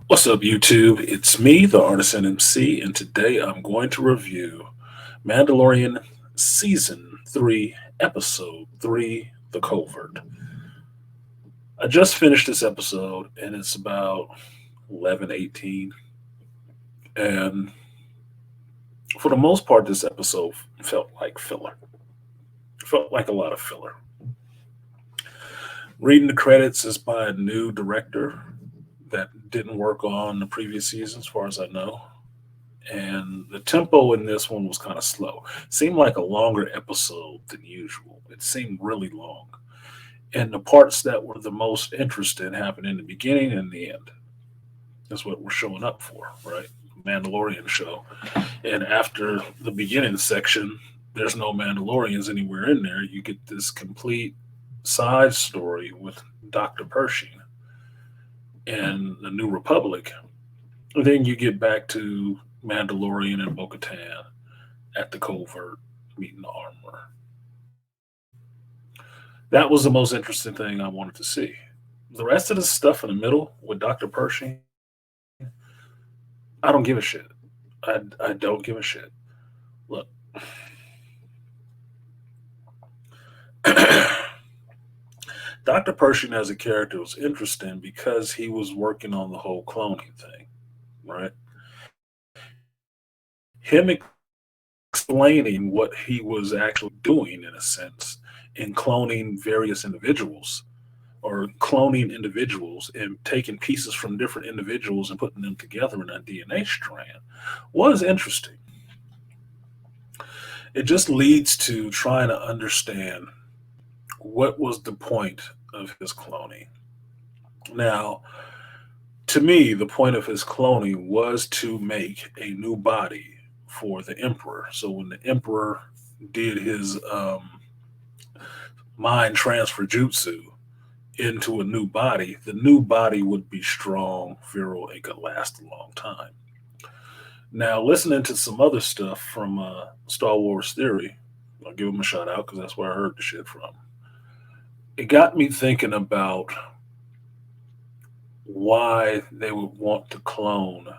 What's up, YouTube? It's me, the artisanmc, and today I'm going to review Mandalorian Season 3, Episode 3, The Covert. I just finished this episode, and it's about 11:18, and for the most part, this episode felt like filler. Felt like a lot of filler. Reading the credits is by a new director that didn't work on the previous season, as far as I know. And the tempo in this one was kind of slow. Seemed like a longer episode than usual. It seemed really long. And the parts that were the most interesting happened in the beginning and the end. That's what we're showing up for, right? Mandalorian show. And after the beginning section, there's no Mandalorians anywhere in there. You get this complete side story with Dr. Pershing and the New Republic. And then you get back to Mandalorian and Bo-Katan at the covert meeting the armor. That was the most interesting thing I wanted to see. The rest of the stuff in the middle with Dr. Pershing, I don't give a shit. I don't give a shit. Look. Dr. Pershing as a character was interesting because he was working on the whole cloning thing, right? Him explaining what he was actually doing, in a sense, in cloning various individuals or cloning individuals and taking pieces from different individuals and putting them together in a DNA strand was interesting. It just leads to trying to understand what was the point of his cloning. Now, to me, the point of his cloning was to make a new body for the emperor. So when the emperor did his mind transfer jutsu into a new body, the new body would be strong, virile, and could last a long time. Now, listening to some other stuff from Star Wars Theory, I'll give him a shout out because that's where I heard the shit from. It got me thinking about why they would want to clone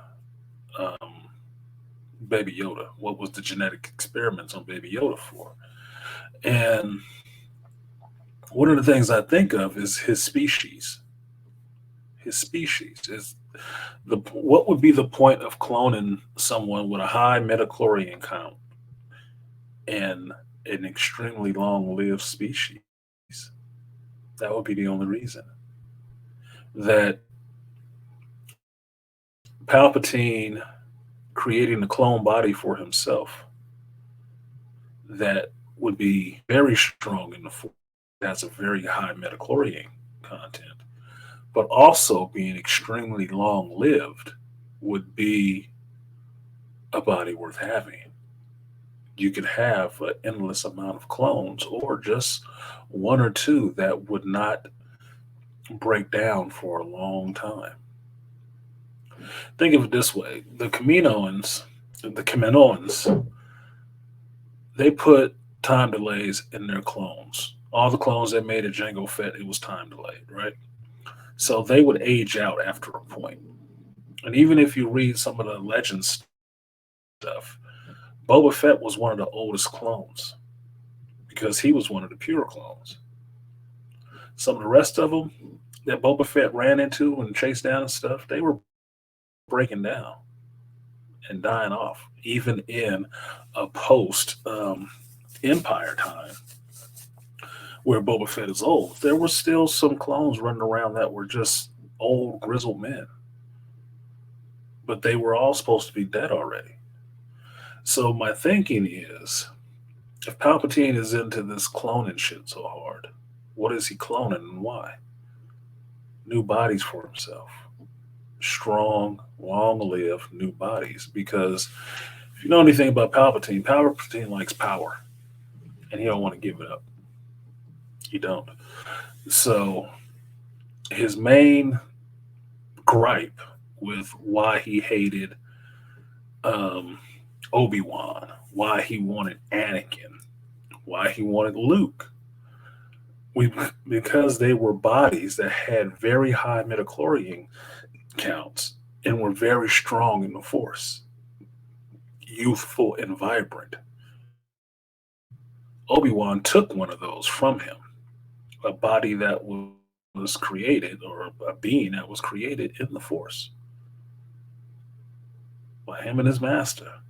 Baby Yoda. What was the genetic experiments on Baby Yoda for? And one of the things I think of is his species. His species is what would be the point of cloning someone with a high metachlorian count and an extremely long-lived species? That would be the only reason that Palpatine creating a clone body for himself that would be very strong in the force, has a very high metachlorian content, but also being extremely long lived would be a body worth having. You could have an endless amount of clones or just one or two that would not break down for a long time. Think of it this way: the Kaminoans, they put time delays in their clones. All the clones they made at Jango Fett, it was time delayed, right? So they would age out after a point. And even if you read some of the Legends stuff, Boba Fett was one of the oldest clones because he was one of the pure clones. Some of the rest of them that Boba Fett ran into and chased down and stuff, they were breaking down and dying off, even in a post Empire time where Boba Fett is old. There were still some clones running around that were just old, grizzled men, but they were all supposed to be dead already. So my thinking is, if Palpatine is into this cloning shit so hard, what is he cloning and why? New bodies for himself. Strong, long lived new bodies. Because If you know anything about Palpatine likes power, and he don't want to give it up. He don't. So his main gripe with why he hated um, Obi-Wan, why he wanted Anakin, why he wanted Luke, we because they were bodies that had very high midichlorian counts and were very strong in the Force, youthful and vibrant. Obi-Wan took one of those from him, a body that was created, or a being that was created in the Force by him and his master,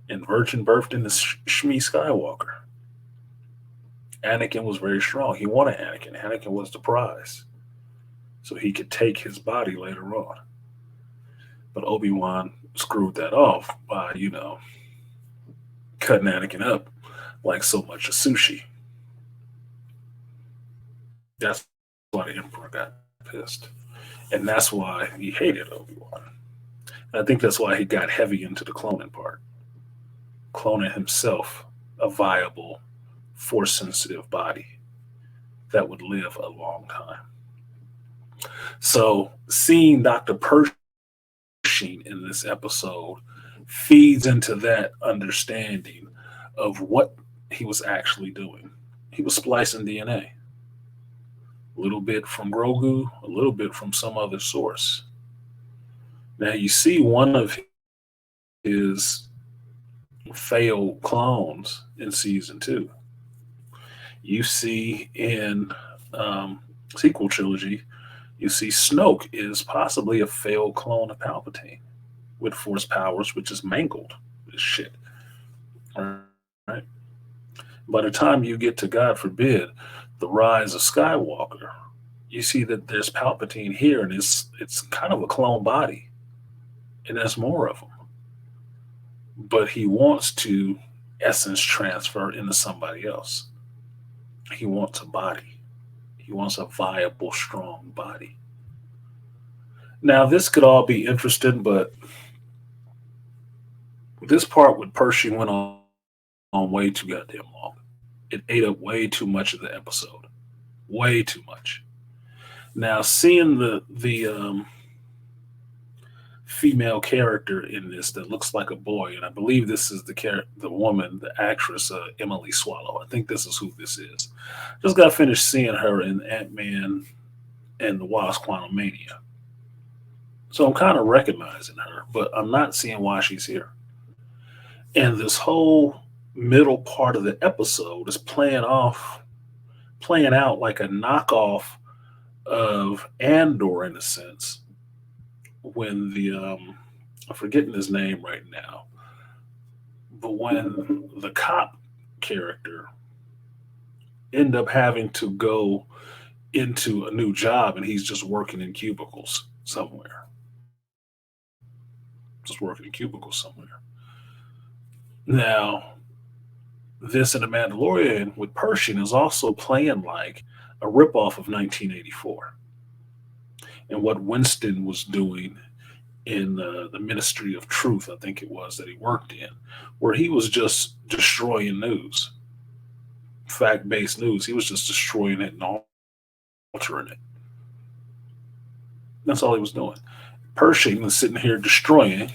and virgin birthed in the Shmi Skywalker. Anakin was very strong. He wanted Anakin. Anakin was the prize, so he could take his body later on. But Obi-Wan screwed that off by, cutting Anakin up like so much of sushi. That's why the Emperor got pissed. And that's why he hated Obi-Wan. And I think that's why he got heavy into the cloning part. Cloning himself a viable, force sensitive body that would live a long time. So seeing Dr. Pershing in this episode feeds into that understanding of what he was actually doing. He was splicing DNA. A little bit from Grogu, a little bit from some other source. Now you see one of his failed clones in season 2. You see in sequel trilogy, you see Snoke is possibly a failed clone of Palpatine with force powers, which is mangled as shit. Right? By the time you get to, God forbid, the Rise of Skywalker, you see that there's Palpatine here, and it's kind of a clone body, and there's more of them. But he wants to essence transfer into somebody else. He wants a body. He wants a viable, strong body. Now, this could all be interesting, but this part with Pershing went on way too goddamn long. It ate up way too much of the episode. Way too much. Now, seeing the female character in this that looks like a boy, and I believe this is the woman, the actress, Emily Swallow. I think this is who this is. Just got finished seeing her in Ant-Man and the Wasp: Quantumania. So I'm kind of recognizing her, but I'm not seeing why she's here. And this whole middle part of the episode is playing out like a knockoff of Andor in a sense. When I'm forgetting his name right now, but when the cop character end up having to go into a new job and he's just working in cubicles somewhere. Just working in cubicles somewhere. Now, this in The Mandalorian with Pershing is also playing like a ripoff of 1984 and what Winston was doing in the Ministry of Truth, I think it was, that he worked in, where he was just destroying news, fact-based news. He was just destroying it and altering it. That's all he was doing. Pershing was sitting here destroying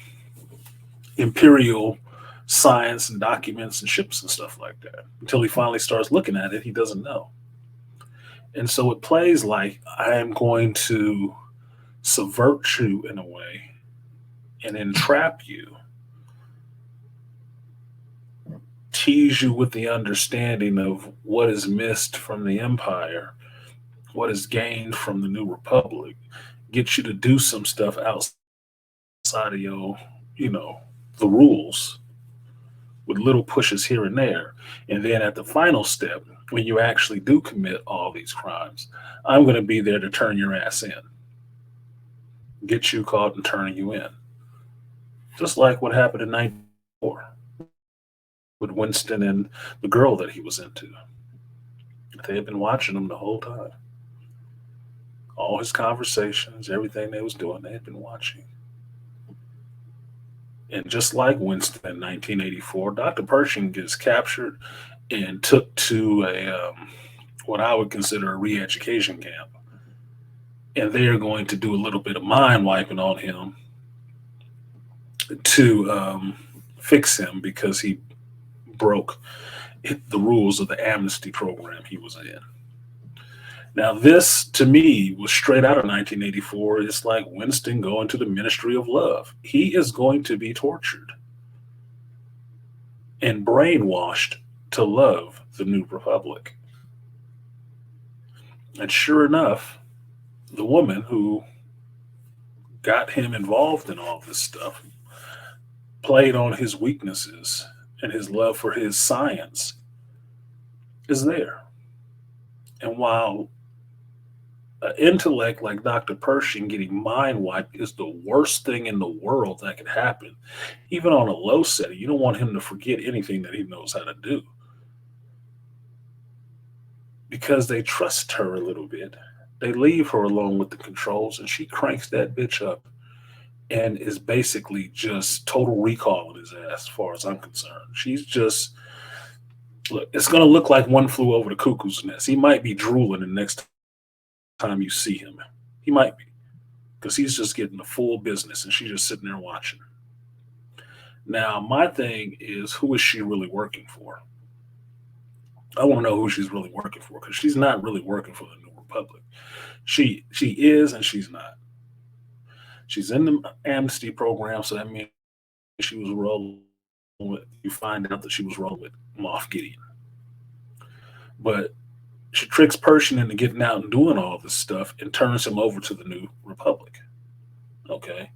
imperial science and documents and ships and stuff like that. Until he finally starts looking at it, he doesn't know. And so it plays like I am going to subvert you in a way and entrap you, tease you with the understanding of what is missed from the Empire, what is gained from the New Republic, get you to do some stuff outside of your, the rules, with little pushes here and there. And then at the final step, when you actually do commit all these crimes, I'm going to be there to turn your ass in, get you caught and turning you in. Just like what happened in 1994 with Winston and the girl that he was into. They had been watching him the whole time. All his conversations, everything they was doing, they had been watching. And just like Winston in 1984, Dr. Pershing gets captured and took to what I would consider a re education camp. And they are going to do a little bit of mind wiping on him to fix him because he broke the rules of the amnesty program he was in. Now, this to me was straight out of 1984. It's like Winston going to the Ministry of Love. He is going to be tortured and brainwashed to love the New Republic. And sure enough, the woman who got him involved in all this stuff played on his weaknesses and his love for his science is there. And while an intellect like Dr. Pershing getting mind wiped is the worst thing in the world that could happen, even on a low setting, you don't want him to forget anything that he knows how to do because they trust her a little bit. They leave her alone with the controls and she cranks that bitch up and is basically just total recall on his ass as far as I'm concerned. She's just, look, it's going to look like One Flew Over the Cuckoo's Nest. He might be drooling the next time you see him. He might be because he's just getting the full business and she's just sitting there watching. Now, my thing is, who is she really working for? I want to know who she's really working for because she's not really working for the New Republic. She is and she's not. She's in the amnesty program, so that means she was rolling with. You find out that she was rolling with Moff Gideon, but she tricks Pershing into getting out and doing all this stuff and turns him over to the New Republic. Okay,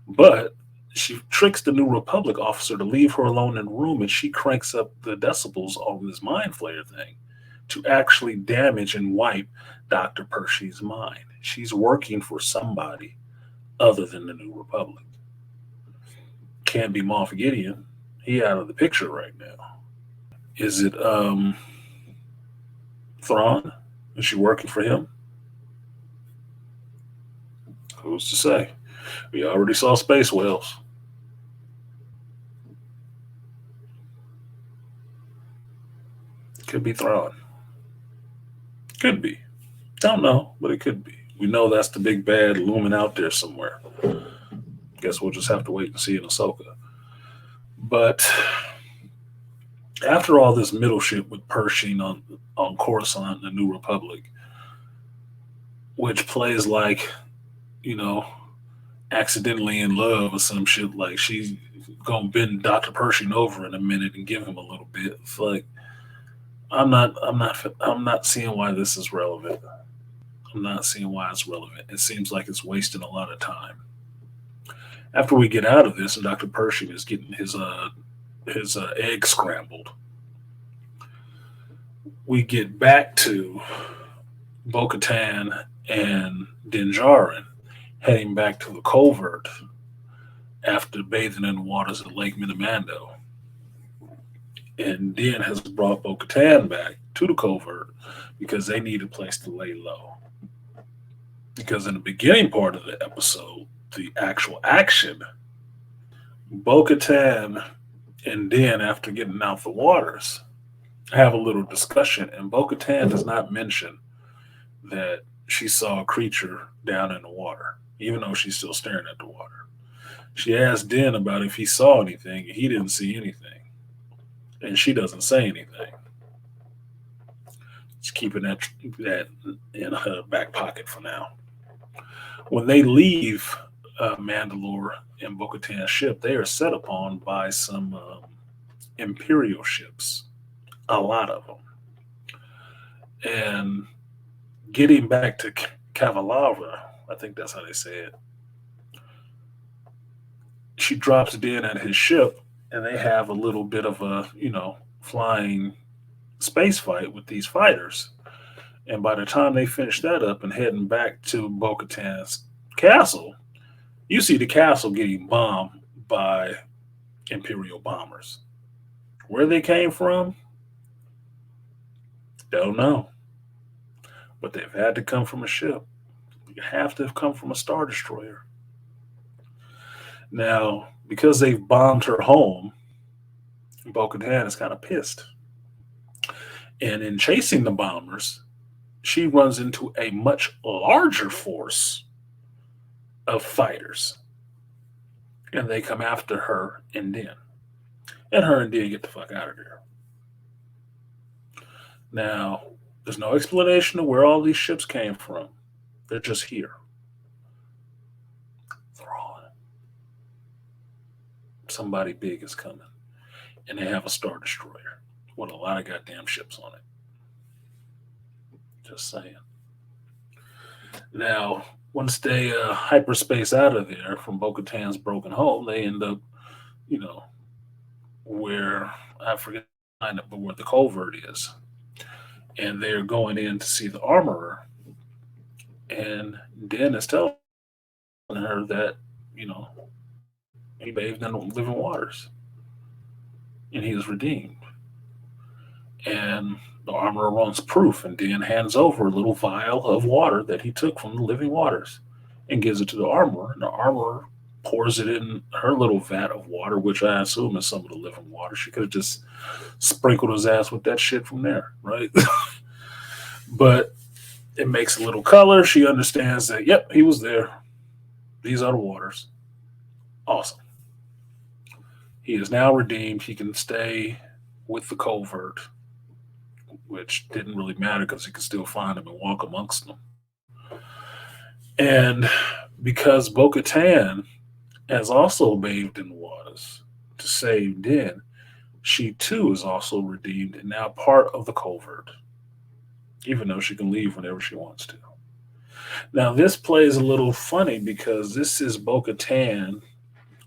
but she tricks the New Republic officer to leave her alone in the room, and she cranks up the decibels on this mind flayer thing to actually damage and wipe Dr. Pershing's mind. She's working for somebody other than the New Republic. Can't be Moff Gideon. He out of the picture right now. Is it Thrawn? Is she working for him? Who's to say? We already saw space whales. Could be Thrawn. Could be. Don't know, but it could be. We know that's the big bad looming out there somewhere. Guess we'll just have to wait and see in Ahsoka. But after all this middle shit with Pershing on Coruscant, the New Republic, which plays like, you know, accidentally in love or some shit, like she's gonna bend Dr. Pershing over in a minute and give him a little bit. It's like I'm not seeing why this is relevant. I'm not seeing why it's relevant. It seems like it's wasting a lot of time. After we get out of this, and Dr. Pershing is getting his egg scrambled, we get back to Bo-Katan and Din Djarin heading back to the covert after bathing in the waters of Lake Minamando. And Din has brought Bo-Katan back to the covert because they need a place to lay low. Because in the beginning part of the episode, the actual action, Bo-Katan and Din, after getting out the waters, have a little discussion, and Bo-Katan does not mention that she saw a creature down in the water, even though she's still staring at the water. She asked Din about if he saw anything, and he didn't see anything. And she doesn't say anything. She's keeping that in her back pocket for now. When they leave Mandalore and Bo-Katan's ship, they are set upon by some Imperial ships, a lot of them. And getting back to Cavalava, I think that's how they say it, she drops Din at his ship, and they have a little bit of a, flying space fight with these fighters. And by the time they finish that up and heading back to Bo-Katan's castle, you see the castle getting bombed by Imperial bombers. Where they came from, don't know. But they've had to come from a ship. You have to have come from a Star Destroyer. Now, because they've bombed her home, Bo-Katan is kind of pissed. And in chasing the bombers, she runs into a much larger force of fighters, and they come after her and Din. And her and Din get the fuck out of there. Now, there's no explanation of where all these ships came from. They're just here. Thrawn. Somebody big is coming. And they have a Star Destroyer with a lot of goddamn ships on it. Just saying. Now, once they hyperspace out of there from Bo-Katan's broken home, they end up, where, I forget, but where the covert is. And they're going in to see the armorer. And Den is telling her that, he bathed in living waters. And he is redeemed. And the armorer wants proof, and Den hands over a little vial of water that he took from the living waters and gives it to the armorer. And the armorer pours it in her little vat of water, which I assume is some of the living water. She could have just sprinkled his ass with that shit from there, right? But it makes a little color. She understands that, yep, he was there. These are the waters. Awesome. He is now redeemed. He can stay with the covert, which didn't really matter because he could still find them and walk amongst them. And because Bo-Katan has also bathed in the waters to save Din, she too is also redeemed and now part of the covert, even though she can leave whenever she wants to. Now, this plays a little funny because this is Bo-Katan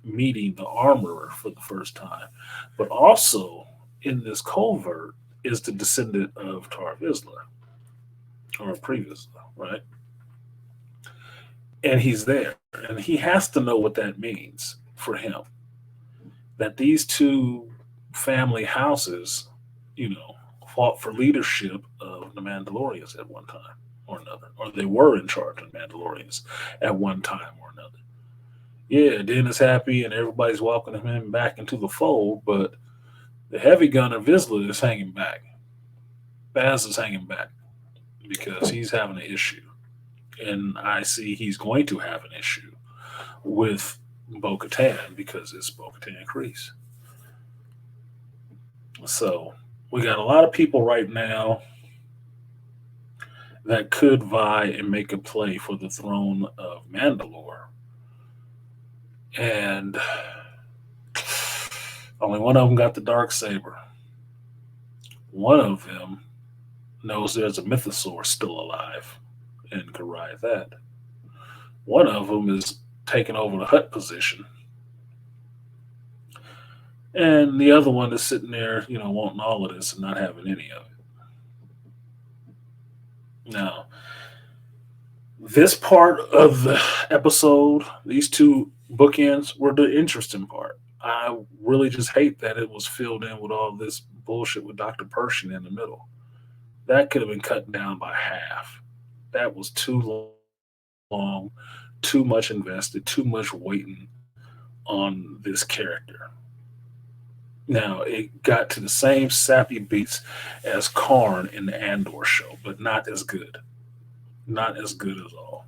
meeting the armorer for the first time, but also in this covert is the descendant of Tar Vizsla, or previous, right? And he's there, and he has to know what that means for him. That these two family houses, fought for leadership of the Mandalorians at one time or another, or they were in charge of the Mandalorians at one time or another. Yeah, Din is happy, and everybody's welcoming him back into the fold, but the heavy gunner Vizsla is hanging back. Baz is hanging back because he's having an issue. And I see he's going to have an issue with Bo-Katan because it's Bo-Katan Kryze. So we got a lot of people right now that could vie and make a play for the throne of Mandalore. And only one of them got the Darksaber. One of them knows there's a mythosaur still alive and could ride that. One of them is taking over the hut position. And the other one is sitting there, wanting all of this and not having any of it. Now, this part of the episode, these two bookends, were the interesting part. I really just hate that it was filled in with all this bullshit with Dr. Pershing in the middle. That could have been cut down by half. That was too long, too much invested, too much waiting on this character. Now, it got to the same sappy beats as Karn in the Andor show, but not as good. Not as good at all.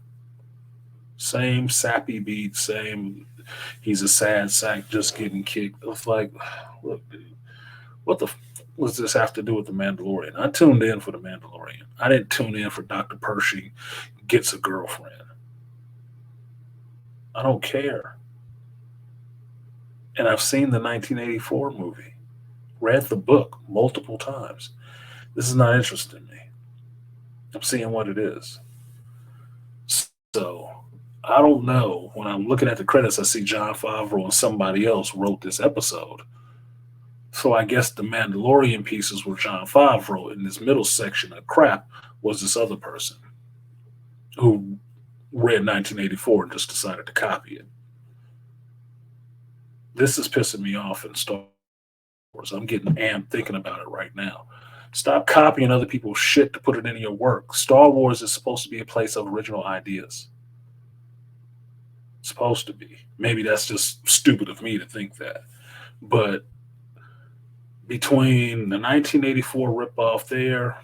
Same sappy beat, same, he's a sad sack just getting kicked. It was like, look, dude, what the does this have to do with the Mandalorian? I tuned in for the Mandalorian. I didn't tune in for Dr. Pershing gets a girlfriend. I don't care. And I've seen the 1984 movie, read the book multiple times. This is not interesting me. I'm seeing what it is. So I don't know. When I'm looking at the credits, I see Jon Favreau and somebody else wrote this episode. So I guess the Mandalorian pieces were Jon Favreau, and this middle section of crap was this other person who read 1984 and just decided to copy it. This is pissing me off in Star Wars. I'm getting amped thinking about it right now. Stop copying other people's shit to put it in your work. Star Wars is supposed to be a place of original ideas. It's supposed to be. Maybe that's just stupid of me to think that. But between the 1984 ripoff there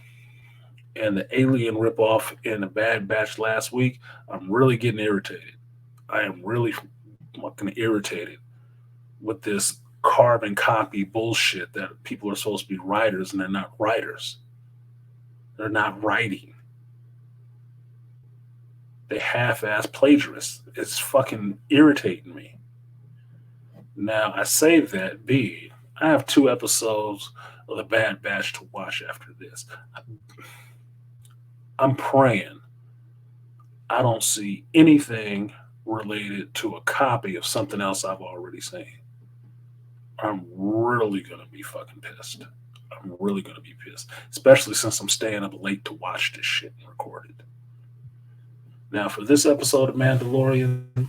and the Alien ripoff and the Bad Batch last week, I'm really getting irritated. I am really fucking irritated with this carbon copy bullshit that people are supposed to be writers and they're not writers. They're not writing. They half-ass plagiarists. It's fucking irritating me. Now I say that B, I have 2 episodes of the Bad Batch to watch after this. I'm praying I don't see anything related to a copy of something else I've already seen. I'm really gonna be fucking pissed. I'm really gonna be pissed, especially since I'm staying up late to watch this shit and record it. Now, for this episode of Mandalorian,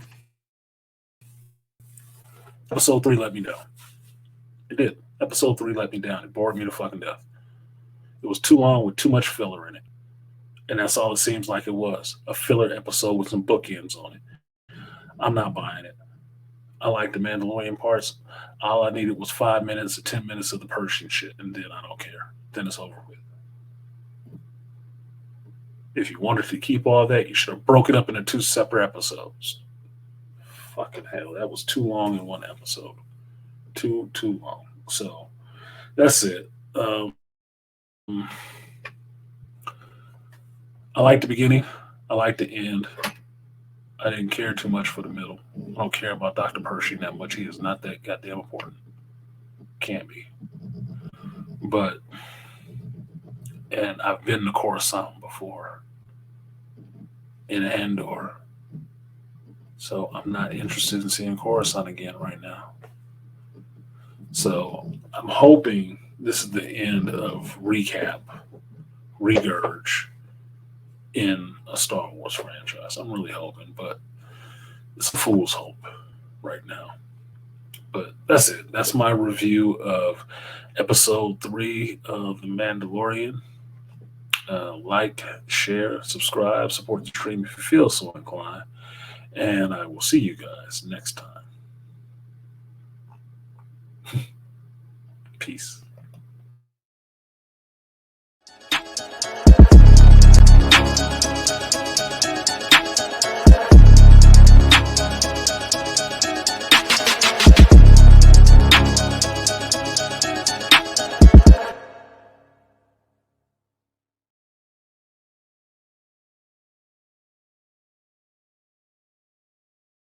episode 3 let me down. It did. Episode 3 let me down. It bored me to fucking death. It was too long with too much filler in it. And that's all it seems like it was. A filler episode with some bookends on it. I'm not buying it. I like the Mandalorian parts. All I needed was 5 minutes or 10 minutes of the Persian shit, and then I don't care. Then it's over with. If you wanted to keep all that, you should have broke it up into 2 separate episodes. Fucking hell, that was too long in one episode. Too long. So that's it. I like the beginning. I like the end. I didn't care too much for the middle. I don't care about Dr. Pershing that much. He is not that goddamn important. Can't be. But, and I've been to Coruscant before in Andor. So I'm not interested in seeing Coruscant again right now. So I'm hoping this is the end of recap, regurge in a Star Wars franchise. I'm really hoping, but it's a fool's hope right now. But that's it. That's my review of episode 3 of The Mandalorian. Like, share, subscribe, support the stream if you feel so inclined. And I will see you guys next time. Peace.